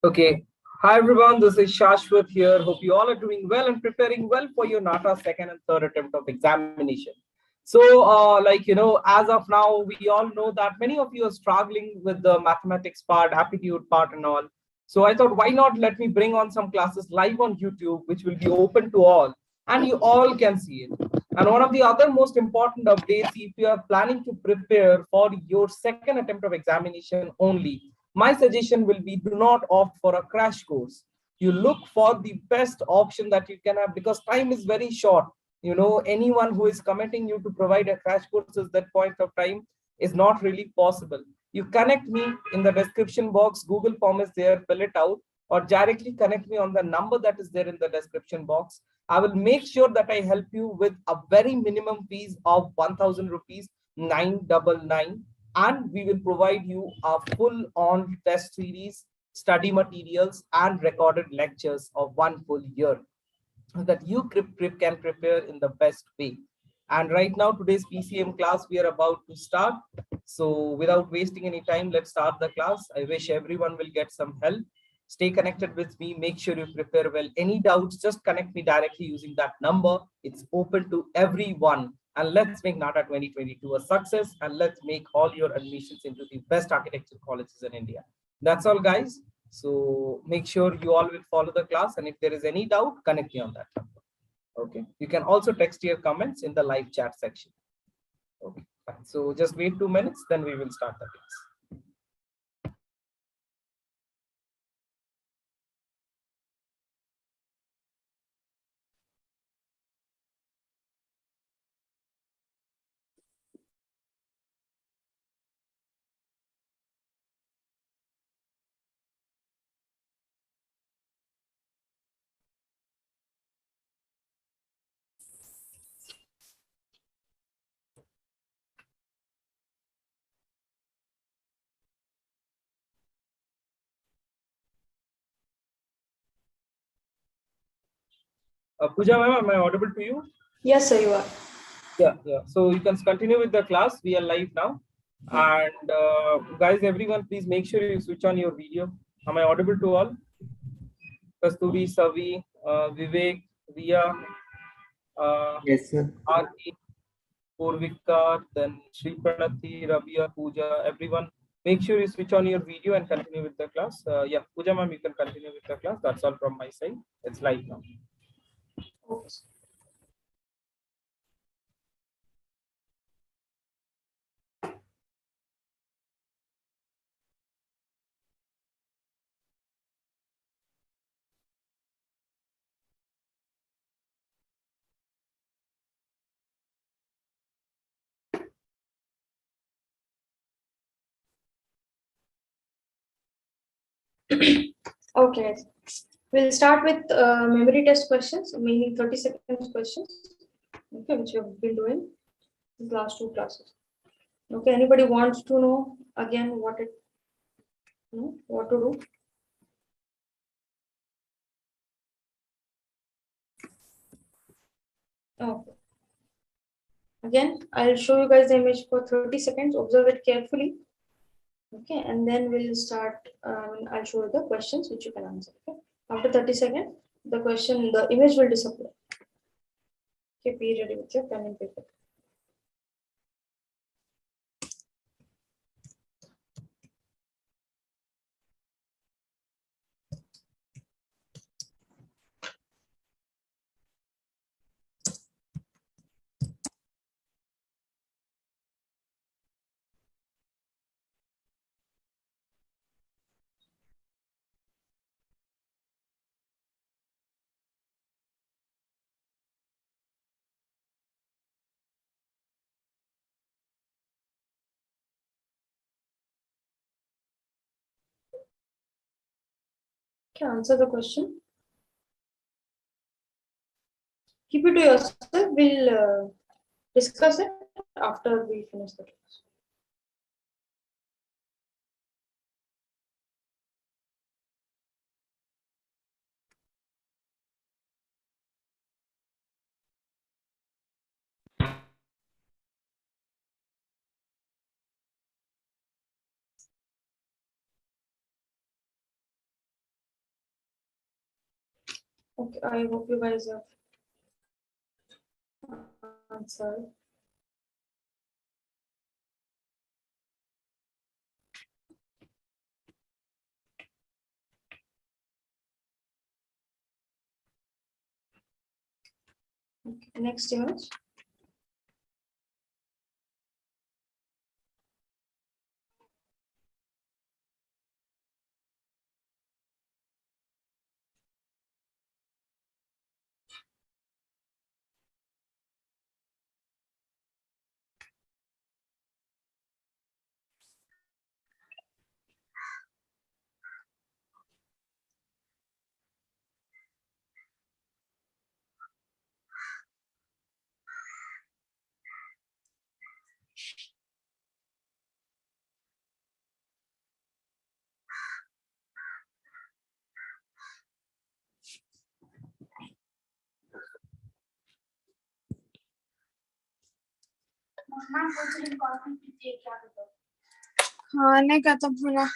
Okay. Hi everyone, this is Shashwat here. Hope you all are doing well and preparing well for your Nata second and third attempt of examination. So, as of now, we all know that many of you are struggling with the mathematics part, aptitude part, and all. So I thought, why not let me bring on some classes live on YouTube, which will be open to all, and you all can see it. And one of the other most important updates, if you are planning to prepare for your second attempt of examination only, my suggestion will be do not opt for a crash course. You look for the best option that you can have because time is very short. Anyone who is committing you to provide a crash course at that point of time is not really possible. You connect me in the description box, Google form is there, fill it out, or directly connect me on the number that is there in the description box. I will make sure that I help you with a very minimum fees of 1000 rupees, 999, and we will provide you a full on test series, study materials, and recorded lectures of 1 full year so that you can prepare in the best way. And right now, today's PCM class, we are about to start. So without wasting any time, let's start the class. I wish everyone will get some help. Stay connected with me. Make sure you prepare well. Any doubts, just connect me directly using that number. It's open to everyone. And let's make NATA 2022 a success. And let's make all your admissions into the best architecture colleges in India. That's all, guys. So make sure you all will follow the class. And if there is any doubt, connect me on that number. Okay. You can also text your comments in the live chat section. Okay. Fine. So just wait 2 minutes, then we will start the class. Pooja ma'am, am I audible to you? Yes, sir, you are. Yeah. So you can continue with the class. We are live now. And guys, everyone, please make sure you switch on your video. Am I audible to all? Kasturi, Savi, Vivek, Ria, Yes, sir. Arti, Purvika, then Sri Pranati, Rabia, Pooja, everyone. Make sure you switch on your video and continue with the class. Yeah, Pooja ma'am, you can continue with the class. That's all from my side. It's live now. Okay. Okay, we'll start with memory test questions, meaning 30 seconds questions, okay, which we have been doing in the last 2 classes. Okay, anybody wants to know again what to do? Okay. Again, I'll show you guys the image for 30 seconds. Observe it carefully. Okay, and then we'll start. I'll show you the questions which you can answer. Okay, after 30 seconds, the image will disappear. Okay, be ready with your pen and paper. Okay, answer the question. Keep it to yourself. We'll discuss it after we finish the class. Okay, I hope you guys have answered. Okay, next image. खाने का तो भुना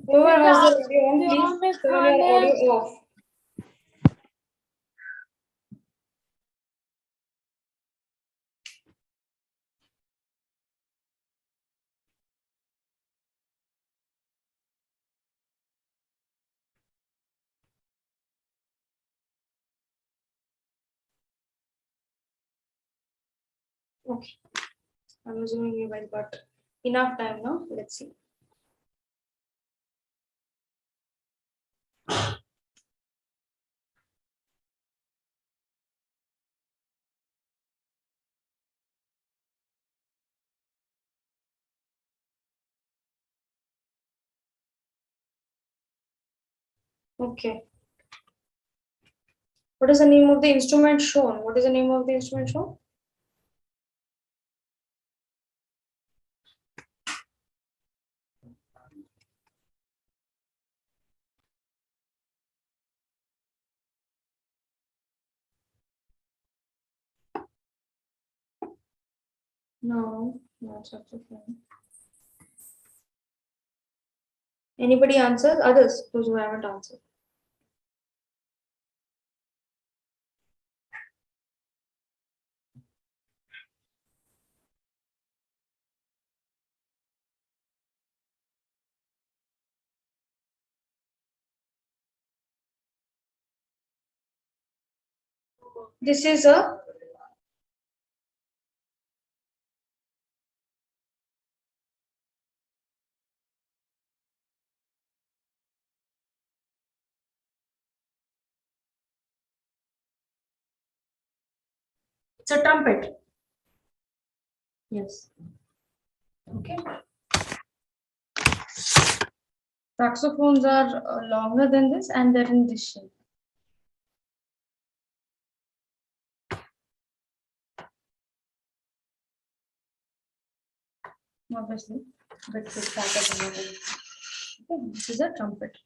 Whoever has the video on, please turn your audio off. Okay, I'm assuming you guys got enough time now. Let's see. Okay. What is the name of the instrument shown? What is the name of the instrument shown? No, not saxophone. Anybody answers? Others, those who haven't answered. This is a it's a trumpet. Yes. Okay. Saxophones are longer than this and they're in this shape. Obviously, but it's fatter than what it is. Okay, this is a trumpet.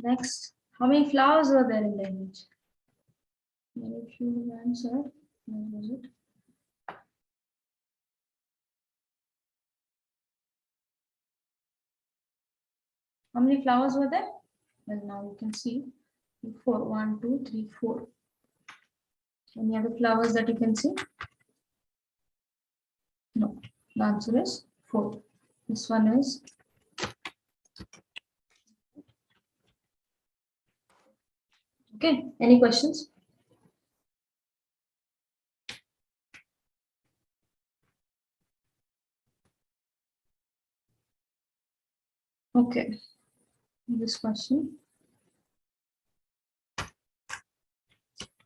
Next, how many flowers were there in the image? Very few answered. What was it? How many flowers were there? Well, now you can see 4. 1, 2, 3, 4. Any other flowers that you can see? No. The answer is 4. This one is okay. Any questions? Okay. This question.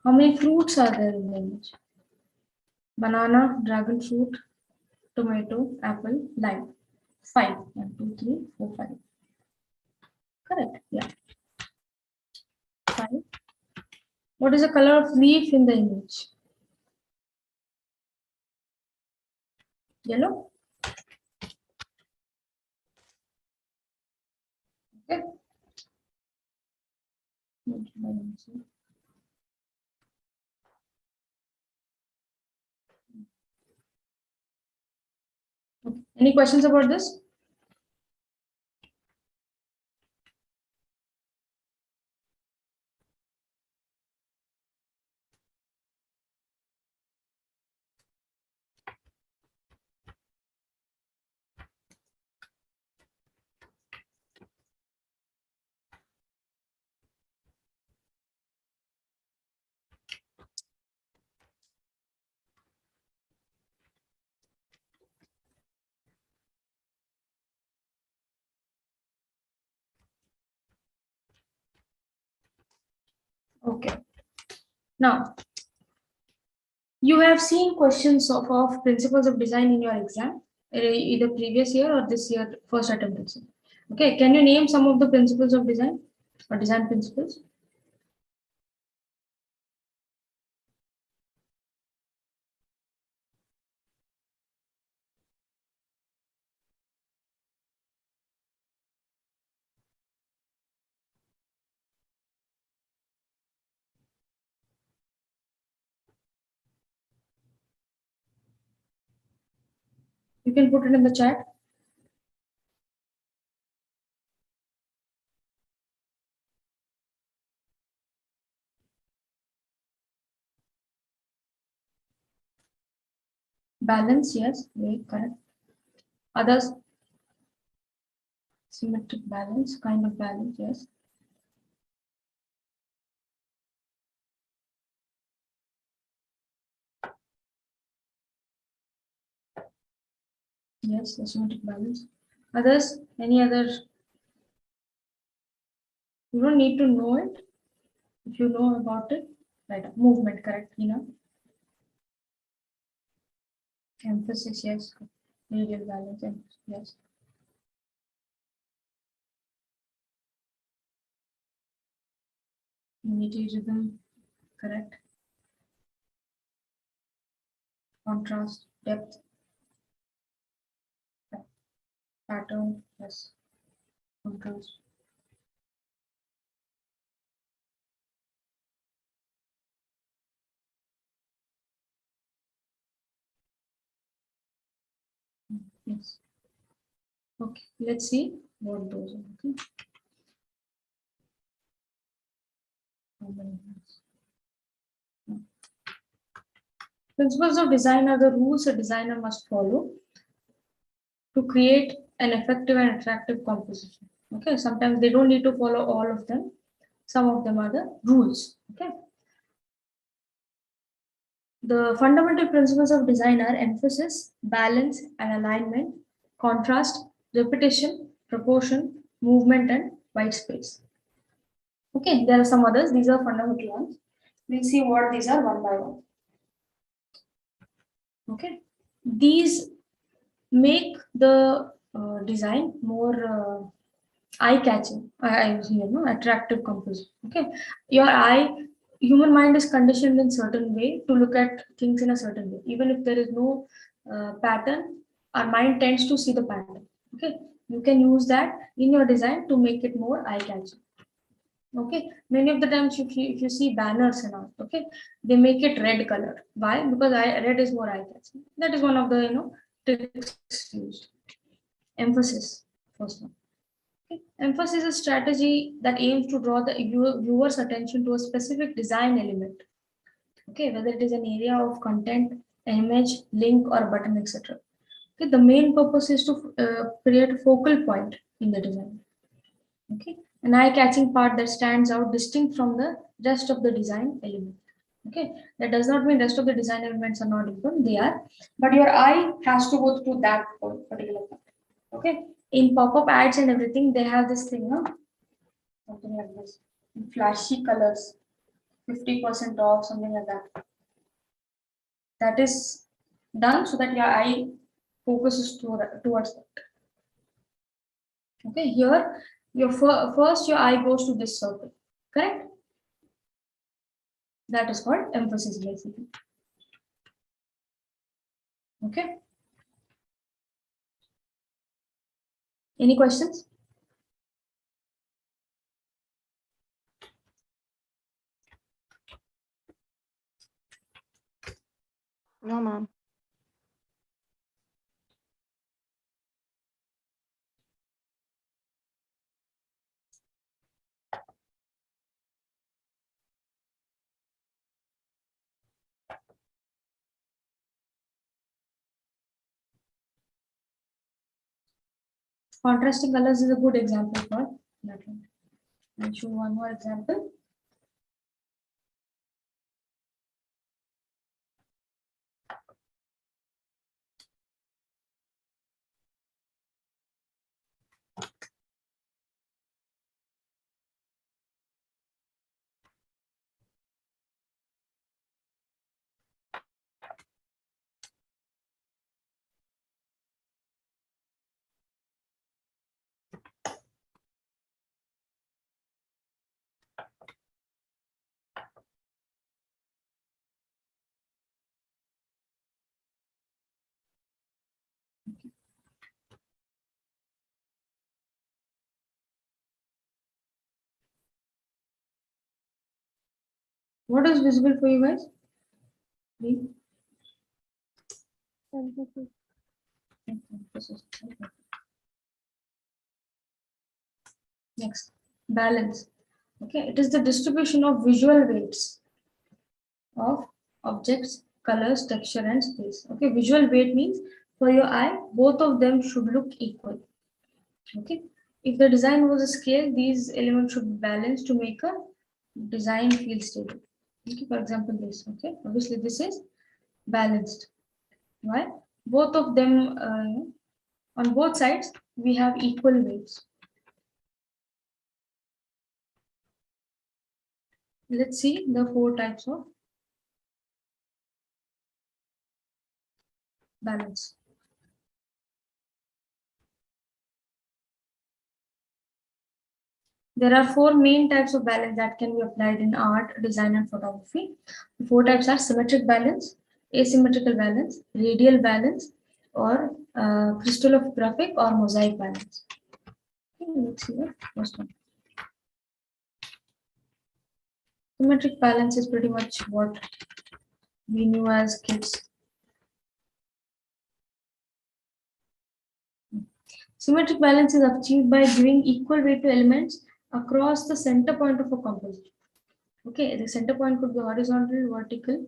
How many fruits are there in the image? Banana, dragon fruit, tomato, apple, lime. 5. 1, 2, 3, 4, 5. Correct. Yeah. Fine. What is the color of leaf in the image? Yellow. Okay. Okay. Any questions about this? Okay. Now, you have seen questions of principles of design in your exam, either previous year or this year, first attempt exam. Okay, can you name some of the principles of design or design principles? You can put it in the chat. Balance, yes, very correct. Others? Symmetric balance, kind of balance, yes. Yes, asymmetric balance. Others? Any other? You don't need to know it. If you know about it, right? Movement, correct, Emphasis, yes. Radial balance, yes. Unity, rhythm, correct. Contrast, depth, pattern, yes. Contrast. Yes. Okay, let's see what those are. Okay. How many hands? Principles of design are the rules a designer must follow to create an effective and attractive composition. Okay, sometimes they don't need to follow all of them. Some of them are the rules. Okay. The fundamental principles of design are emphasis, balance and alignment, contrast, repetition, proportion, movement, and white space. Okay, there are some others. These are fundamental ones. We'll see what these are one by one. Okay, these make the design more eye-catching, attractive composition. Okay, your eye, human mind is conditioned in certain way to look at things in a certain way. Even if there is no pattern, our mind tends to see the pattern. Okay, you can use that in your design to make it more eye-catching. Okay, many of the times if you see banners and all, okay, they make it red color. Why? Because red is more eye-catching. That is one of the tricks used. Emphasis, first one. Okay. Emphasis is a strategy that aims to draw the viewer's attention to a specific design element. Okay, whether it is an area of content, image, link, or button, etc. Okay, the main purpose is to create a focal point in the design. Okay, an eye-catching part that stands out distinct from the rest of the design element. Okay, that does not mean rest of the design elements are not important, they are, but your eye has to go through that particular part. Okay, in pop-up ads and everything, they have this thing, something like this, flashy colors, 50% off, something like that. That is done so that your eye focuses towards that. Okay, here first your eye goes to this circle, correct? That is called emphasis basically. Okay. Any questions? No, ma'am. Contrasting colors is a good example for that one. I'll show one more example. What is visible for you guys? Next, balance. Okay, it is the distribution of visual weights of objects, colors, texture, and space. Okay, visual weight means for your eye, both of them should look equal. Okay, if the design was a scale, these elements should be balanced to make a design feel stable. Okay, for example, this. Okay, obviously this is balanced. Why? Both of them, on both sides, we have equal weights. Let's see the 4 types of balance. There are 4 main types of balance that can be applied in art, design, and photography. The 4 types are symmetric balance, asymmetrical balance, radial balance, or crystallographic or mosaic balance. Okay, let's see the first one. Symmetric balance is pretty much what we knew as kids. Symmetric balance is achieved by giving equal weight to elements across the center point of a composition. Okay, the center point could be horizontal, vertical,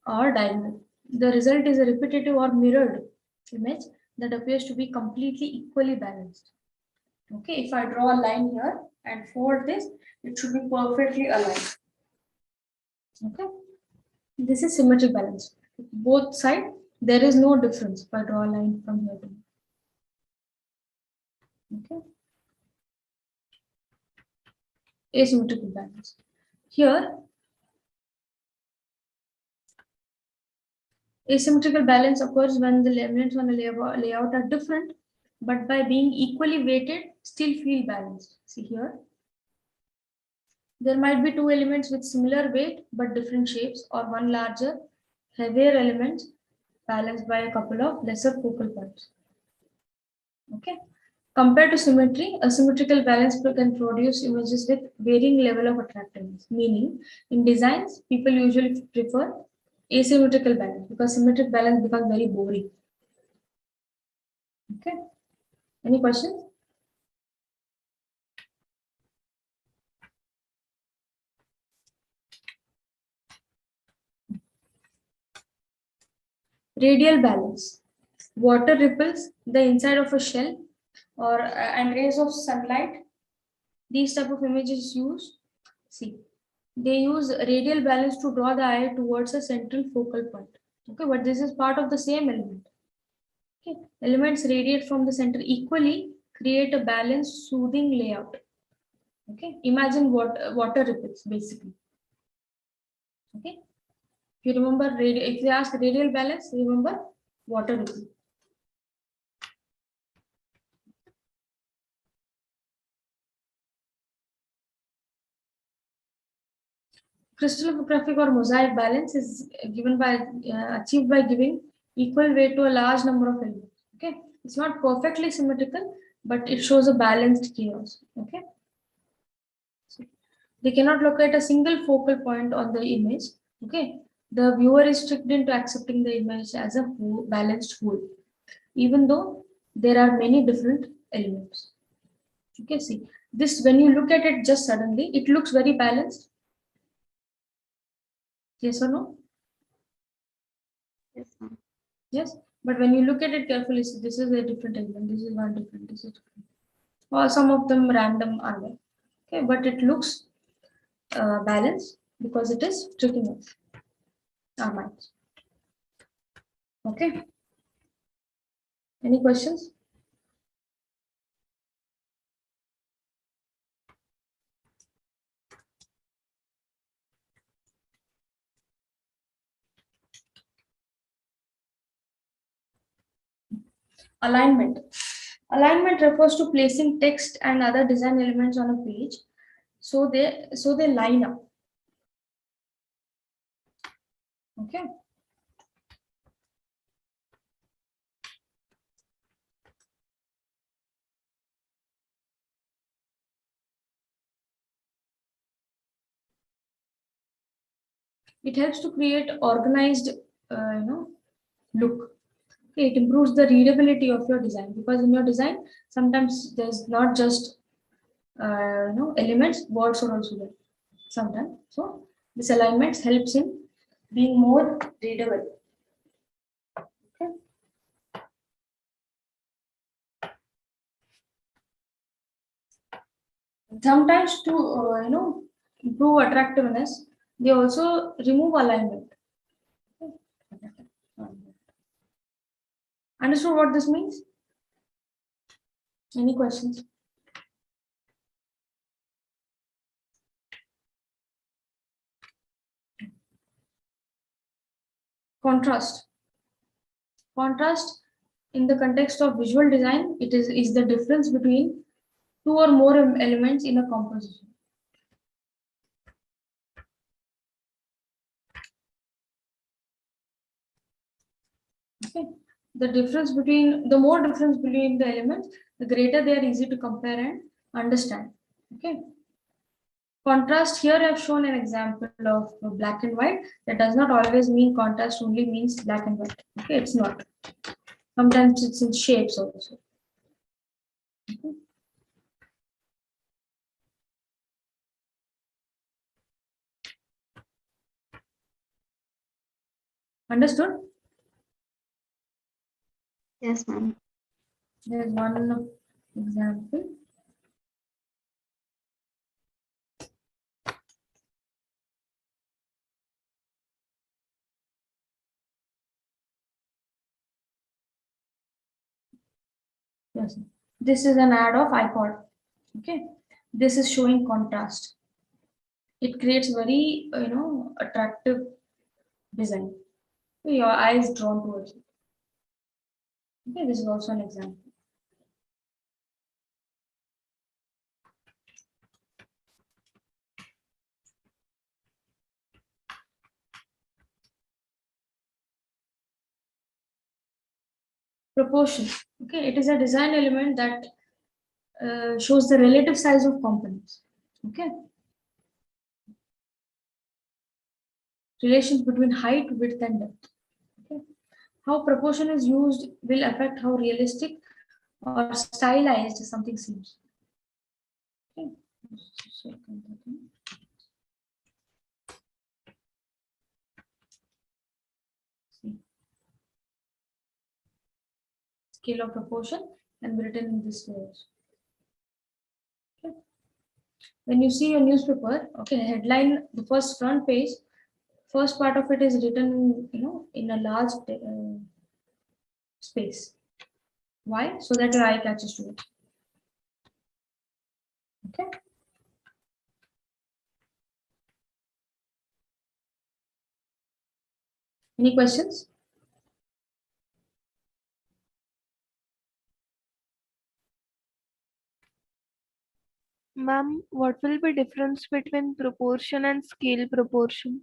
or diagonal. The result is a repetitive or mirrored image that appears to be completely equally balanced. Okay, if I draw a line here and fold this, it should be perfectly aligned. Okay, this is symmetric balance. Both sides, there is no difference if I draw a line from here to here. Okay. Asymmetrical balance. Here, asymmetrical balance occurs when the elements on the layout are different, but by being equally weighted, still feel balanced. See here. There might be 2 elements with similar weight but different shapes, or one larger, heavier element balanced by a couple of lesser focal points. Okay. Compared to symmetry, asymmetrical balance can produce images with varying level of attractiveness. Meaning, in designs, people usually prefer asymmetrical balance because symmetric balance becomes very boring. Okay. Any questions? Radial balance. Water ripples the inside of a shell or and rays of sunlight. These type of images use, see, they use radial balance to draw the eye towards a central focal point. Okay, but this is part of the same element. Okay, elements radiate from the center equally, create a balanced, soothing layout. Okay, imagine water ripples basically. Okay, if you remember, if you ask radial balance, remember water ripple. Crystallographic or mosaic balance is given by achieved by giving equal weight to a large number of elements. Okay, it's not perfectly symmetrical, but it shows a balanced chaos. Okay, so they cannot locate a single focal point on the image. Okay, the viewer is tricked into accepting the image as a whole, balanced whole, even though there are many different elements. Okay, see this, when you look at it just suddenly, it looks very balanced. Yes or no? Yes, ma'am. Yes, but when you look at it carefully, see, this is a different element, this is one different, this is different. Or some of them random are there. Okay, but it looks balanced because it is tricking us, our minds. Okay. Any questions? Alignment. Alignment refers to placing text and other design elements on a page so they line up. Okay. It helps to create organized, look. Okay, it improves the readability of your design, because in your design sometimes there's not just elements, words are also there sometimes. So this alignment helps in being more readable. Okay. Sometimes to improve attractiveness, they also remove alignment. Understood what this means? Any questions? Contrast. Contrast in the context of visual design, it is the difference between two or more elements in a composition. Okay. The more difference between the elements, the greater they are easy to compare and understand. Okay. Contrast, here I have shown an example of black and white. That does not always mean contrast only means black and white. Okay, it's not. Sometimes it's in shapes also. Okay. Understood? Yes, ma'am. There's one example. Yes, this is an ad of iPod. Okay, this is showing contrast. It creates very attractive design. Your eye is drawn towards it. Okay, this is also an example. Proportion. Okay, it is a design element that shows the relative size of components. Okay. Relations between height, width, and depth. Okay. How proportion is used will affect how realistic or stylized something seems. Okay. Scale of proportion and written in this way. Okay. When you see a newspaper, okay, headline, the first front page, first part of it is written, in a large space. Why? So that your eye catches to it. Okay. Any questions? Ma'am, what will be difference between proportion and scale proportion?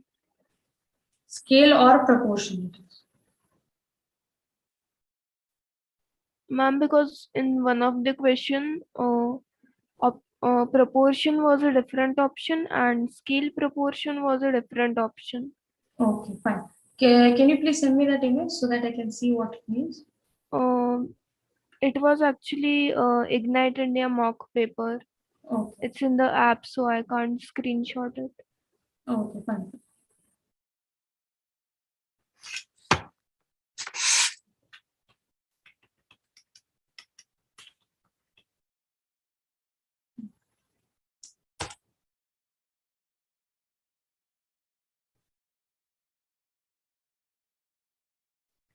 Scale or proportion? Ma'am, because in one of the question, proportion was a different option and scale proportion was a different option. Okay, fine. Can you please send me that image so that I can see what it means? It was actually Ignite India mock paper. Okay, It's in the app, so I can't screenshot it. okay, fine.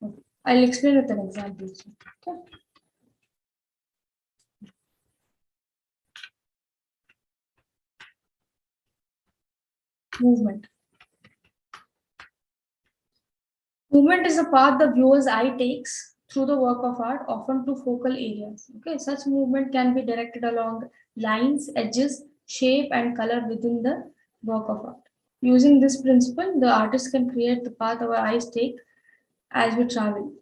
Okay. I'll explain with an example. Okay. Movement. Movement is a path the viewer's eye takes through the work of art, often to focal areas. Okay, such movement can be directed along lines, edges, shape, and color within the work of art. Using this principle, the artist can create the path our eyes take as we travel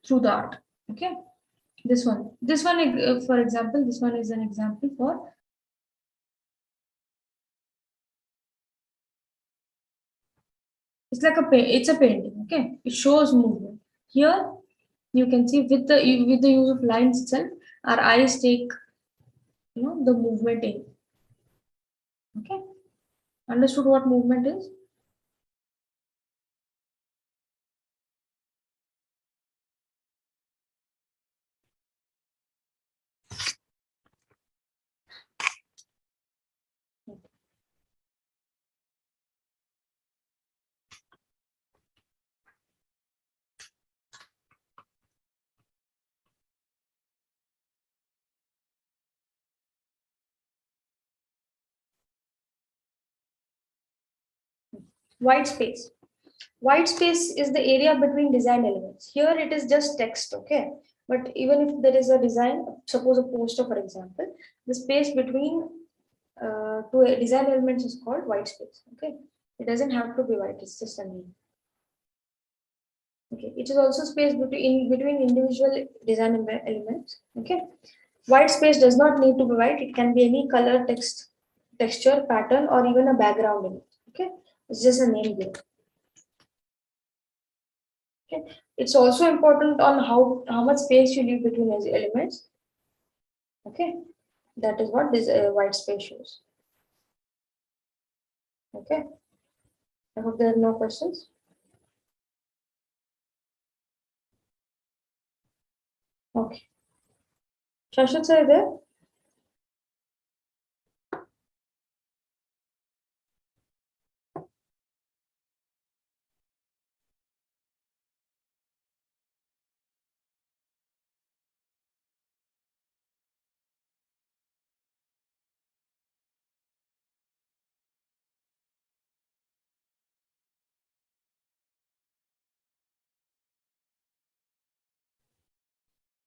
through the art. Okay, this one, for example, this one is an example for. It's like it's a painting. Okay, it shows movement. Here you can see with the use of lines itself, our eyes take the movement in. Okay, understood what movement is? White space. White space is the area between design elements. Here it is just text, okay? But even if there is a design, suppose a poster, for example, the space between two design elements is called white space, okay? It doesn't have to be white, it's just a name. Okay, it is also space between individual design elements, okay? White space does not need to be white, it can be any color, texture, pattern, or even a background in it, okay? It's just a name there. Okay. It's also important on how much space you leave between these elements. Okay, that is what this white space shows. Okay, I hope there are no questions. Okay, Shashwat sir, there?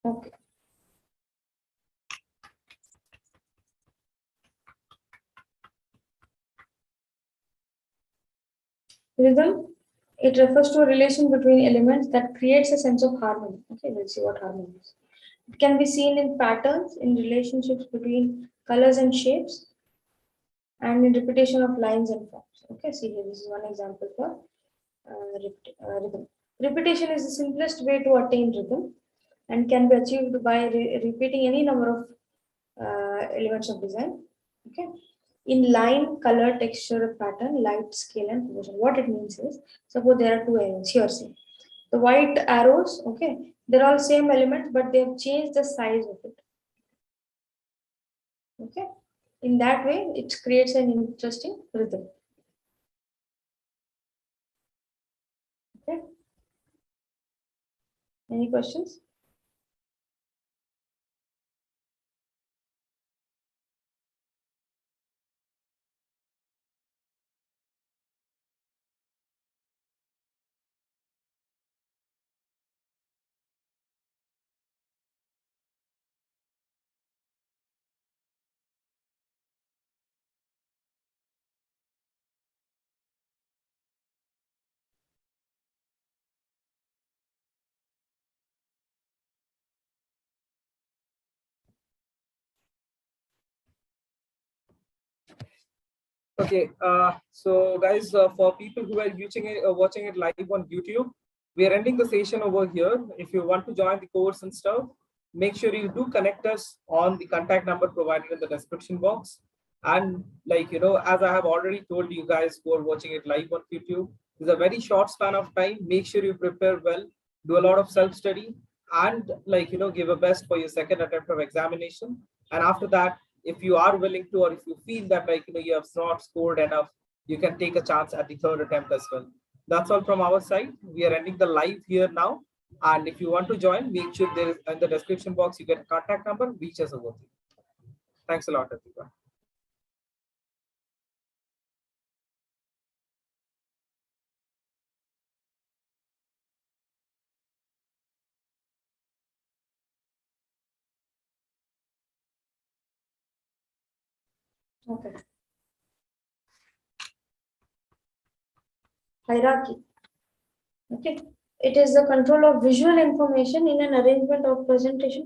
Okay. Rhythm, it refers to a relation between elements that creates a sense of harmony. Okay, we'll see what harmony is. It can be seen in patterns, in relationships between colors and shapes, and in repetition of lines and forms. Okay, see here, this is one example for rhythm. Repetition is the simplest way to attain rhythm and can be achieved by repeating any number of elements of design. Okay, in line, color, texture, pattern, light, scale, and position. What it means is, suppose there are two elements here. See, the white arrows. Okay, they're all same elements, but they have changed the size of it. Okay, in that way, it creates an interesting rhythm. Okay, any questions? Okay, so guys, for people who are watching it live on YouTube, we are ending the session over here. If you want to join the course and stuff, make sure you do connect us on the contact number provided in the description box. And like, as I have already told you guys who are watching it live on YouTube, it's a very short span of time. Make sure you prepare well, do a lot of self-study, and like, give a best for your second attempt of examination. And after that, if you are willing to, or if you feel that like you have not scored enough, you can take a chance at the third attempt as well. That's all from our side. We are ending the live here now, and if you want to join, make sure there is in the description box you get a contact number, reach us over there. Thanks a lot, everyone. Okay. Hierarchy. Okay. It is the control of visual information in an arrangement of presentation